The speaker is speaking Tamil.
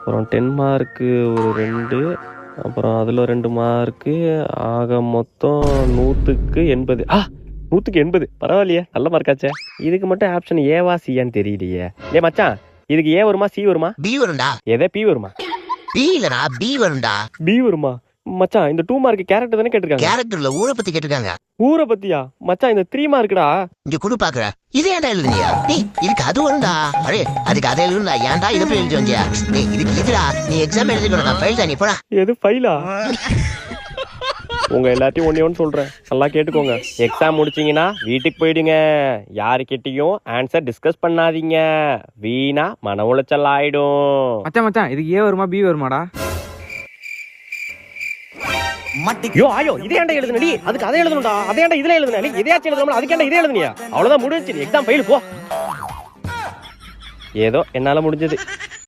அப்புறம் 10 மார்க்கு ஒரு 2, அப்புறம் அதில் 2 மார்க்கு, ஆக மொத்தம் 100க்கு 80. 100க்கு 80 பரவாயில்லையே, நல்ல மார்க்காச்சே. இதுக்கு மட்டும் ஆப்ஷன் ஏவா சியான்னு தெரியலையே. ஏ மச்சான், இதுக்கு ஏ வருமா சி வருமா? பி வரும்டா. எதே பி வருமா? பி இல்லடா, பி வரும்டா. பி வருமா? மச்சான் இந்த 2 மார்க் கேரக்டர் தானே கேட்டிருக்காங்க. கேரக்டர்ல ஊரை பத்தி கேட்டிருக்காங்க. ஊரை பத்தியா? மச்சான் இந்த 3 மார்க்குடா. இங்க குடு பாக்குற. இது ஏன்டா எழுதுனியா? டேய் இதுக்கு அது வரும்டா. அரே அதுக்கு அதை எழுதுடா. ஏன்டா இதை போய் எழுதி வந்தியா? டேய் இதுக்கு இதுடா. நீ எக்ஸாம் எழுதிக்கணும். நான் ஃபெயில் தான். நீ போடா. எது ஃபைலா? உங்க எல்லாத்தையும் ஒண்ணு சொல்றேன், நல்லா கேட்டுக்கோங்க. எக்ஸாம் முடிச்சீங்கன்னா வீட்டுக்கு போயிடுங்க. யாருக்கிட்டையும் ஆன்சர் டிஸ்கஸ் பண்ணாதீங்க. வீணா மன உளைச்சல் ஆயிடும். மச்சான் இதுக்கு ஏ வருமா பி வருமாடா? யோ ஆயோ, இதே ஏன்டா எழுதுனடி? அதுக்கு அதை எழுதணும்டா. அதே ஏன்டா இதுல எழுதுன? நீ இதையாச்சும் எழுதணும். அதுக்கு ஏன்டா இதே எழுதுனியா? அவ்வளவுதான் முடிஞ்சிச்சு. எக்ஸாம் ஃபெயில் போ. ஏதோ என்னால முடிஞ்சது.